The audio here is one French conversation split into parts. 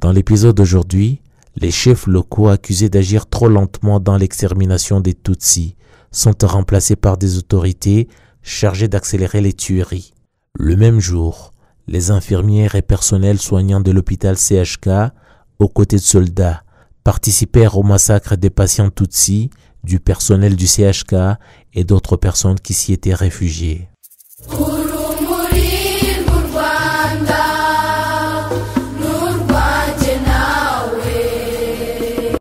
Dans l'épisode d'aujourd'hui, les chefs locaux accusés d'agir trop lentement dans l'extermination des Tutsis sont remplacés par des autorités chargées d'accélérer les tueries. Le même jour, les infirmières et personnels soignants de l'hôpital CHK, aux côtés de soldats, participèrent au massacre des patients Tutsis, du personnel du CHK et d'autres personnes qui s'y étaient réfugiées.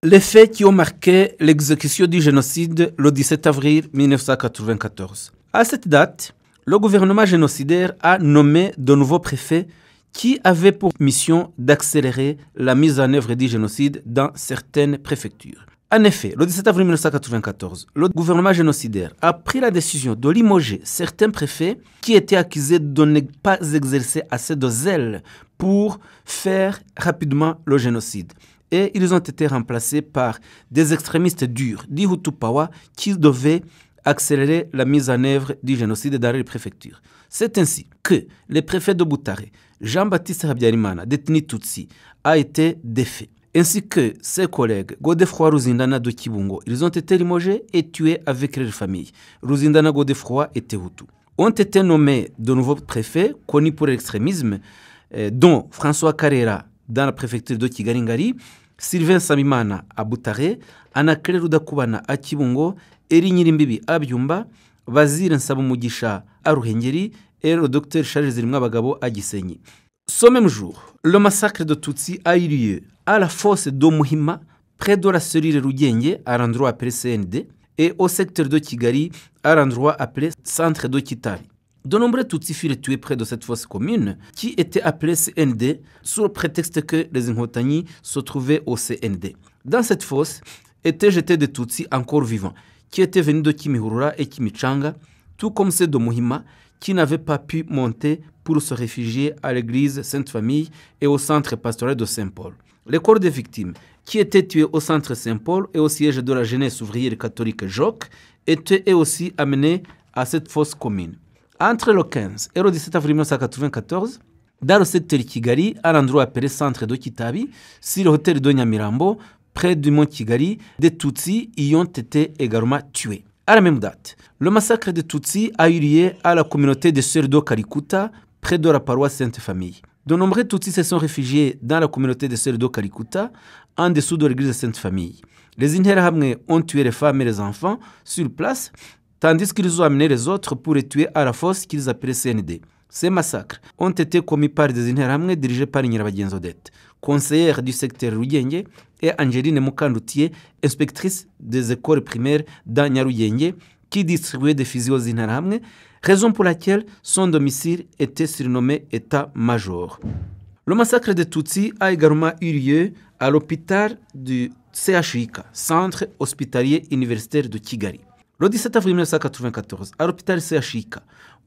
Les faits qui ont marqué l'exécution du génocide le 17 avril 1994. À cette date, le gouvernement génocidaire a nommé de nouveaux préfets qui avaient pour mission d'accélérer la mise en œuvre du génocide dans certaines préfectures. En effet, le 17 avril 1994, le gouvernement génocidaire a pris la décision de limoger certains préfets qui étaient accusés de ne pas exercer assez de zèle pour faire rapidement le génocide. Et ils ont été remplacés par des extrémistes durs, des Hutu-Pawa, qui devaient accélérer la mise en œuvre du génocide dans les préfectures. C'est ainsi que le préfet de Butare, Jean-Baptiste Habyarimana, détenu Tutsi, a été défait. Ainsi que ses collègues Godefroy Ruzindana de Kibungo, ils ont été limogés et tués avec leurs familles. Ruzindana, Godefroy et Hutu. Ont été nommés de nouveaux préfets connus pour l'extrémisme, dont François Carrera dans la préfecture de Kigali-Ngari, Sylvain Samimana à Butare, Anakere Rudakubana à Kibungo, Eri Nyirimbibi à Byumba, Bazir Nsabumugisha à Ruhengeri et le docteur Charles Zirimwabagabo à Gisenyi. Ce même jour, le massacre de Tutsi a eu lieu à la fosse d'Omuhima, près de la cellule Rugenge, à l'endroit appelé CND, et au secteur de Kigali, à l'endroit appelé Centre de Kitari. De nombreux Tutsis furent tués près de cette fosse commune, qui était appelée CND, sous le prétexte que les Nkotani se trouvaient au CND. Dans cette fosse étaient jetés des Tutsis encore vivants, qui étaient venus de Kimihurura et Kimichanga, tout comme ceux de Muhima, qui n'avaient pas pu monter pour se réfugier à l'église Sainte-Famille et au centre pastoral de Saint-Paul. Les corps des victimes, qui étaient tués au centre Saint-Paul et au siège de la jeunesse ouvrière catholique JOC, étaient eux aussi amenés à cette fosse commune. Entre le 15 et le 17 avril 1994, dans le secteur Kigali, à l'endroit appelé Centre de Kitabi, sur le hôtel de Nyamirambo, près du mont Kigali, des Tutsis y ont été également tués. À la même date, le massacre des Tutsis a eu lieu à la communauté des Sœurs de Kalikuta, près de la paroisse Sainte-Famille. De nombreux Tutsis se sont réfugiés dans la communauté des Sœurs de Kalikuta, en dessous de l'église Sainte-Famille. Les Interahamwe ont tué les femmes et les enfants sur place, tandis qu'ils ont amené les autres pour les tuer à la fosse qu'ils appelaient CND. Ces massacres ont été commis par des Interahamwe dirigés par Nyirabagenzi Odette, conseillère du secteur Rugenge, et Angeline Mukandutiye, inspectrice des écoles primaires dans Nyarugenge, qui distribuait des fusils aux Interahamwe, raison pour laquelle son domicile était surnommé État-major. Le massacre des Tutsis a également eu lieu à l'hôpital du CHUK, Centre hospitalier universitaire de Kigali. Le 17 avril 1994, à l'hôpital CHUK,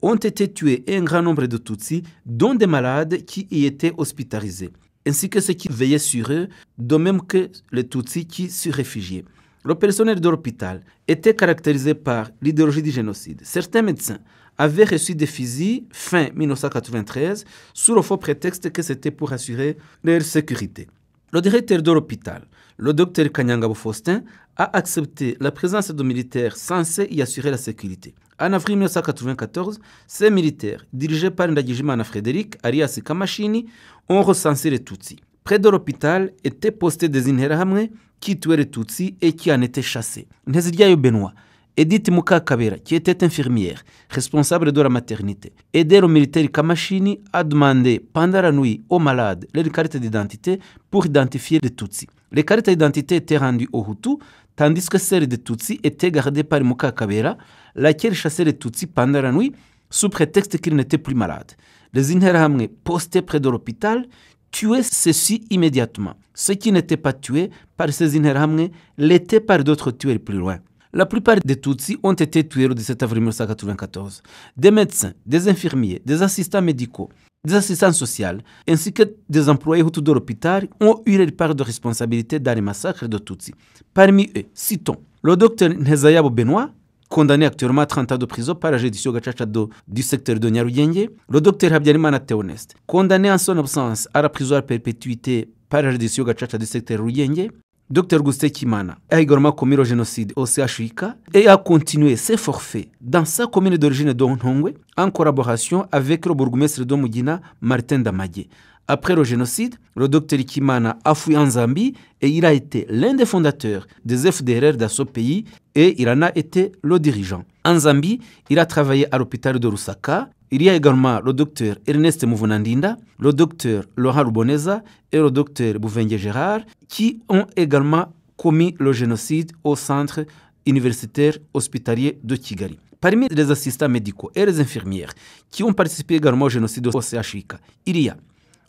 ont été tués un grand nombre de Tutsis, dont des malades qui y étaient hospitalisés, ainsi que ceux qui veillaient sur eux, de même que les Tutsis qui se réfugiaient. Le personnel de l'hôpital était caractérisé par l'idéologie du génocide. Certains médecins avaient reçu des fusils fin 1993 sous le faux prétexte que c'était pour assurer leur sécurité. Le directeur de l'hôpital, le docteur Kanyangabo Faustin, a accepté la présence de militaires censés y assurer la sécurité. En avril 1994, ces militaires, dirigés par Ndagijimana Frédéric, alias Kamashini, ont recensé les Tutsis. Près de l'hôpital étaient postés des Interahamwe qui tuaient les Tutsis et qui en étaient chassés. Nteziryayo Benoît, Edith Mukakabera, qui était infirmière, responsable de la maternité, aidait le militaire Kamashini à demander pendant la nuit aux malades les cartes d'identité pour identifier les Tutsis. Les cartes d'identité étaient rendues aux Hutus, tandis que celles des Tutsis étaient gardées par Mukakabera, laquelle chassait les Tutsis pendant la nuit sous prétexte qu'ils n'étaient plus malades. Les Interahamwe postés près de l'hôpital tuaient ceux-ci immédiatement. Ceux qui n'étaient pas tués par ces Interahamwe l'étaient par d'autres tués plus loin. La plupart des Tutsis ont été tués le 17 avril 1994. Des médecins, des infirmiers, des assistants médicaux, des assistants sociaux, ainsi que des employés Hutus de l'hôpital ont eu leur part de responsabilité dans les massacres de Tutsis. Parmi eux, citons le docteur Nteziryayo Benoît, condamné actuellement à 30 ans de prison par la judiciaire Gacaca du secteur de Nyarugenge, le docteur Habyarimana Théoneste, condamné en son absence à la prison à perpétuité par la reddition Gachacha du secteur Ruyenge, Dr Gustin Kimana a également commis le génocide au CHUK et a continué ses forfaits dans sa commune d'origine d'Onhongwe en collaboration avec le bourgmestre de Mugina, Martin Damagé. Après le génocide, le Dr Kimana a fui en Zambie et il a été l'un des fondateurs des FDLR dans ce pays et il en a été le dirigeant. En Zambie, il a travaillé à l'hôpital de Lusaka. Il y a également le docteur Ernest Muvunandinda, le docteur Laurent Ruboneza et le docteur Bouvengue Gérard qui ont également commis le génocide au centre universitaire hospitalier de Kigali. Parmi les assistants médicaux et les infirmières qui ont participé également au génocide au CHUK, il y a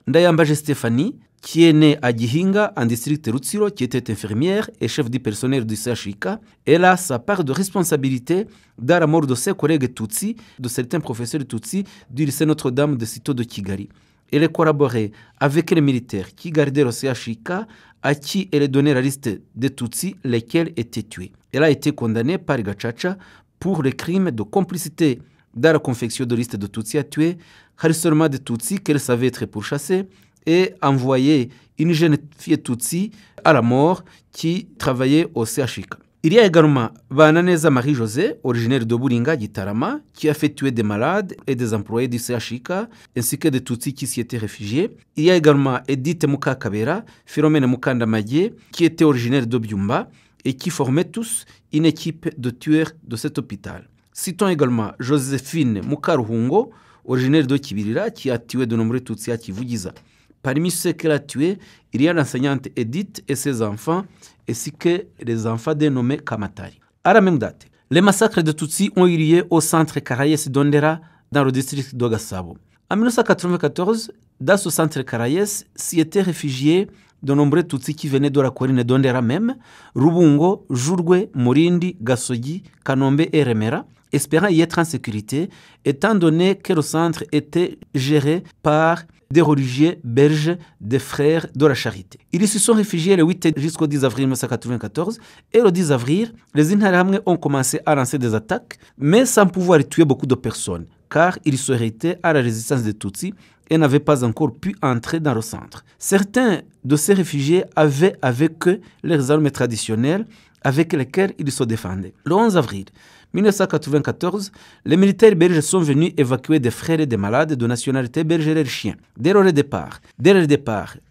Ndayambaje Stéphanie, qui est née à Gihinga, en district Rutsiro, qui était infirmière et chef du personnel du CHUK. Elle a sa part de responsabilité dans la mort de ses collègues Tutsi, de certains professeurs Tutsi du lycée Notre-Dame de Sito de Kigali. Elle a collaboré avec les militaires qui gardaient le CHUK, à qui elle a donné la liste des Tutsi, lesquels étaient tués. Elle a été condamnée par Gachacha pour les crimes de complicité dans la confection de liste de Tutsi à tuer, harcèlement de Tutsi qu'elle savait être pourchassée et envoyer une jeune fille Tutsi à la mort qui travaillait au CHUK. Il y a également Bananeza Marie-Josée, originaire de Buringa, Gitarama, qui a fait tuer des malades et des employés du CHUK, ainsi que des Tutsis qui s'y étaient réfugiés. Il y a également Edith Mukakabera, Philomène Mukandamaye, qui était originaire de Byumba et qui formaient tous une équipe de tueurs de cet hôpital. Citons également Joséphine Mukaruhungo, originaire de Kibirira, qui a tué de nombreux Tutsis à Kivugiza. Parmi ceux qu'elle a tués, il y a l'enseignante Edith et ses enfants, ainsi que les enfants dénommés Kamatari. À la même date, les massacres de Tutsis ont eu lieu au centre Karayes Dondera, dans le district de Gasabo. En 1994, dans ce centre Karayes s'y étaient réfugiés de nombreux Tutsis qui venaient de la colline Dondera même, Rubungo, Jurwe, Morindi, Gasogi, Kanombe et Remera, espérant y être en sécurité, étant donné que le centre était géré par des religieux belges, des frères de la Charité. Ils se sont réfugiés le 8 jusqu'au 10 avril 1994 et le 10 avril, les Interahamwe ont commencé à lancer des attaques, mais sans pouvoir tuer beaucoup de personnes, car ils se heurtaient à la résistance des Tutsis et n'avaient pas encore pu entrer dans le centre. Certains de ces réfugiés avaient avec eux leurs armes traditionnelles avec lesquelles ils se défendaient. Le 11 avril 1994, les militaires belges sont venus évacuer des frères et des malades de nationalité belge et leurs chiens. Dès le départ,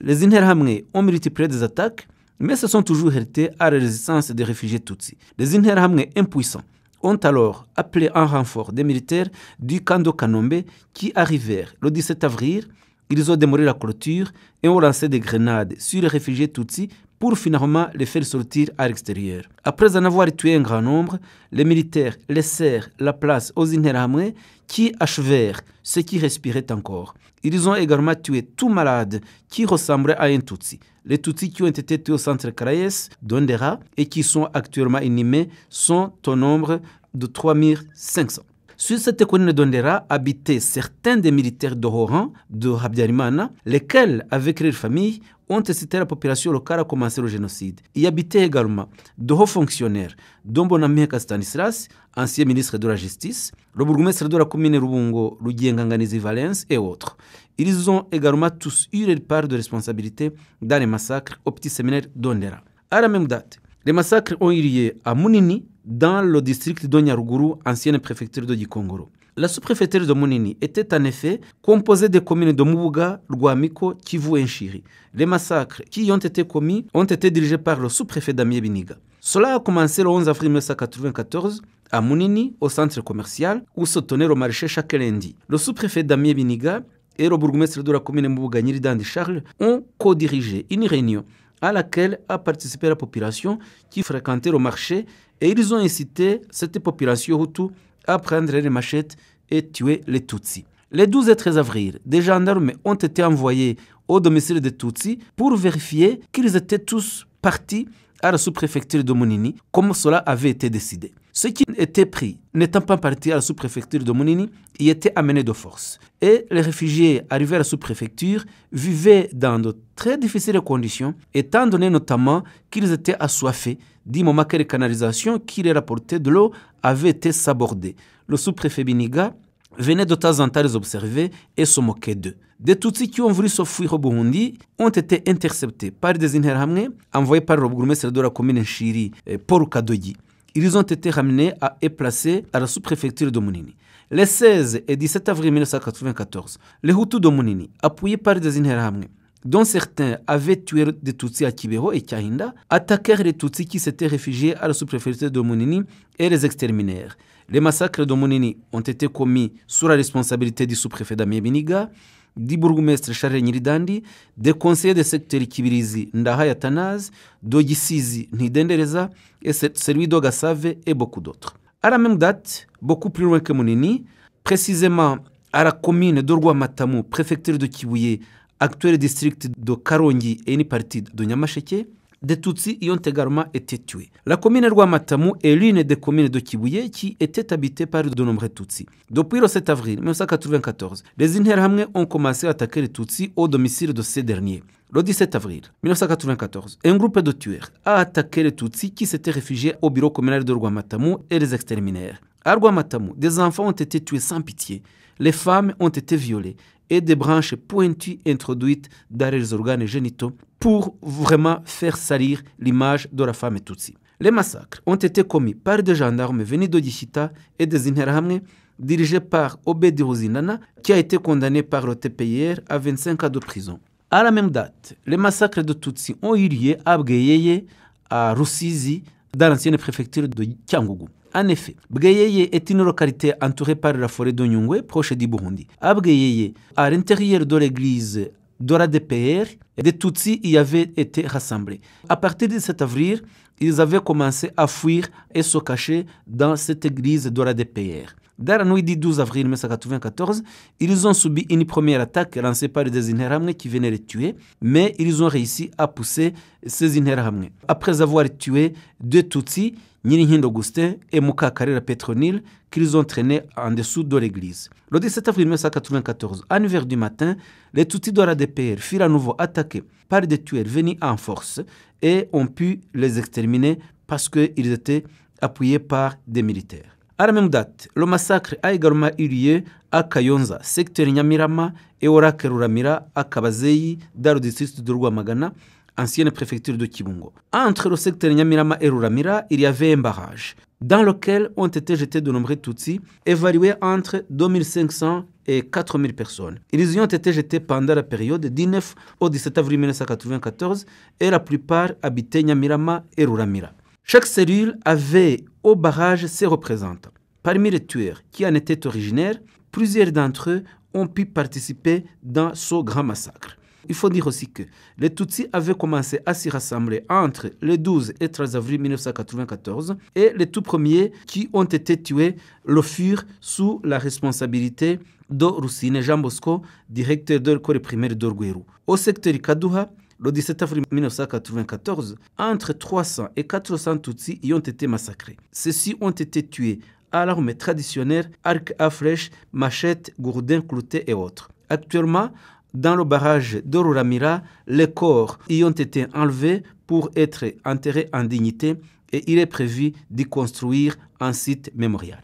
les Interahamwe ont multiplié des attaques, mais se sont toujours heurtés à la résistance des réfugiés Tutsis. Les Interahamwe impuissants ont alors appelé en renfort des militaires du camp de Kanombe qui arrivèrent le 17 avril. Ils ont démoli la clôture et ont lancé des grenades sur les réfugiés Tutsis pour finalement les faire sortir à l'extérieur. Après en avoir tué un grand nombre, les militaires laissèrent la place aux Interahamwe qui achevèrent ceux qui respiraient encore. Ils ont également tué tout malade qui ressemblait à un Tutsi. Les Tutsis qui ont été tués au centre Karayes, Dondera, et qui sont actuellement inhumés sont au nombre de 3500. Sur cette colline d'Ondera habitaient certains des militaires de haut rang de Habyarimana, lesquels, avec leurs familles, ont incité la population locale à commencer le génocide. Y habitaient également de hauts fonctionnaires, dont Bonameka Stanislas, ancien ministre de la Justice, le bourgmestre de la commune Rubungo, Rugienganganizi Valens et autres. Ils ont également tous eu leur part de responsabilité dans les massacres au petit séminaire d'Ondera. À la même date, les massacres ont eu lieu à Munini, dans le district de Nyaruguru, ancienne préfecture de Gikongoro. La sous-préfecture de Munini était en effet composée des communes de Mubuga, Rwamiko, Kivu et Nshiri. Les massacres qui y ont été commis ont été dirigés par le sous-préfet Damien Biniga. Cela a commencé le 11 avril 1994 à Munini, au centre commercial, où se tenait le marché chaque lundi. Le sous-préfet Damien Biniga et le bourgmestre de la commune Mubuga, Nyiridandi Charles, ont co-dirigé une réunion à laquelle a participé la population qui fréquentait le marché et ils ont incité cette population Hutu à prendre les machettes et tuer les Tutsis. Les 12 et 13 avril, des gendarmes ont été envoyés au domicile des Tutsis pour vérifier qu'ils étaient tous partis à la sous-préfecture de Munini, comme cela avait été décidé. Ceux qui étaient pris, n'étant pas partis à la sous-préfecture de Munini, y étaient amenés de force. Et les réfugiés arrivés à la sous-préfecture vivaient dans de très difficiles conditions, étant donné notamment qu'ils étaient assoiffés du moment que les canalisations qui les rapportaient de l'eau avaient été sabordées. Le sous-préfet Biniga venaient de temps en temps les observer et se moquaient d'eux. Des Tutsis qui ont voulu s'enfuir au Burundi ont été interceptés par des Interahamwe envoyés par le bourgmestre de la commune Nshiri, Paul Kadogi. Ils ont été ramenés et placés à la sous-préfecture de Munini. Les 16 et 17 avril 1994, les Hutus de Munini, appuyés par des Interahamwe, dont certains avaient tué des Tutsis à Kibero et Kahinda, attaquèrent les Tutsis qui s'étaient réfugiés à la sous-préfecture de Munini et les exterminèrent. Les massacres de Munini ont été commis sous la responsabilité du sous-préfet Damien Biniga, du bourgmestre Charles Nyiridandi, des conseillers de secteur Kibirizi Ndahaya Tanaz, d'Ogisizi Nidendereza et celui d'Ogasave et beaucoup d'autres. À la même date, beaucoup plus loin que Munini, précisément à la commune d'Orwa-Matamu, préfecture de Kibuye, actuel district de Karongi et une partie de Nyamasheke, des Tutsis y ont également été tués. La commune de Rwamatamu est l'une des communes de Kibuye qui était habitée par de nombreux Tutsis. Depuis le 7 avril 1994, les Interahamwe ont commencé à attaquer les Tutsis au domicile de ces derniers. Le 17 avril 1994, un groupe de tueurs a attaqué les Tutsis qui s'étaient réfugiés au bureau communal de Rwamatamu et les exterminèrent. À Rwamatamu, des enfants ont été tués sans pitié. Les femmes ont été violées et des branches pointues introduites dans les organes génitaux pour vraiment faire salir l'image de la femme tutsi. Les massacres ont été commis par des gendarmes venus d'Ogishita et des Interahamwe dirigés par Obedi Ruzinana qui a été condamné par le TPIR à 25 ans de prison. À la même date, les massacres de Tutsis ont eu lieu à Bweyeye, à Rusizi, dans l'ancienne préfecture de Cyangugu. En effet, Bweyeye est une localité entourée par la forêt de Nyungwe, proche du Burundi. À Bweyeye, à l'intérieur de l'église de la DPR, des Tutsis y avaient été rassemblés. À partir du 7 avril, ils avaient commencé à fuir et se cacher dans cette église de la DPR. Dans la nuit du 12 avril 1994, ils ont subi une première attaque lancée par des Interahamwe qui venaient les tuer, mais ils ont réussi à pousser ces Interahamwe. Après avoir tué deux Tutsis, Nyirihindo Augustin et Mukakarera Petronile, qu'ils ont traînés en dessous de l'église. Le 17 avril 1994, à 9h du matin, les Tutsis de la DPR furent à nouveau attaqués par des tueurs venus en force et ont pu les exterminer parce qu'ils étaient appuyés par des militaires. À la même date, le massacre a également eu lieu à Kayonza, secteur Nyamirama, et au Lac Ruramira, à Kabazeyi, dans le district de Rwamagana, ancienne préfecture de Kibungo. Entre le secteur Nyamirama et Ruramira, il y avait un barrage, dans lequel ont été jetés de nombreux Tutsis, évalués entre 2500 et 4000 personnes. Ils y ont été jetés pendant la période du 9 au 17 avril 1994, et la plupart habitaient Nyamirama et Ruramira. Chaque cellule avait au barrage ses représentants. Parmi les tueurs qui en étaient originaires, plusieurs d'entre eux ont pu participer dans ce grand massacre. Il faut dire aussi que les Tutsis avaient commencé à s'y rassembler entre le 12 et 13 avril 1994 et les tout premiers qui ont été tués le furent sous la responsabilité de Rusine Jean Bosco, directeur de l'école primaire d'Orgweru. Au secteur Kaduha, le 17 avril 1994, entre 300 et 400 Tutsis y ont été massacrés. Ceux-ci ont été tués à l'arme traditionnelle, arc à flèche, machette, gourdin, clouté et autres. Actuellement, dans le barrage de Ruramira, les corps y ont été enlevés pour être enterrés en dignité et il est prévu d'y construire un site mémorial.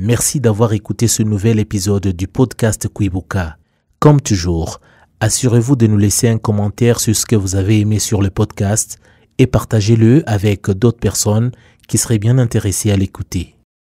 Merci d'avoir écouté ce nouvel épisode du podcast Kwibuka. Comme toujours, assurez-vous de nous laisser un commentaire sur ce que vous avez aimé sur le podcast et partagez-le avec d'autres personnes qui seraient bien intéressées à l'écouter.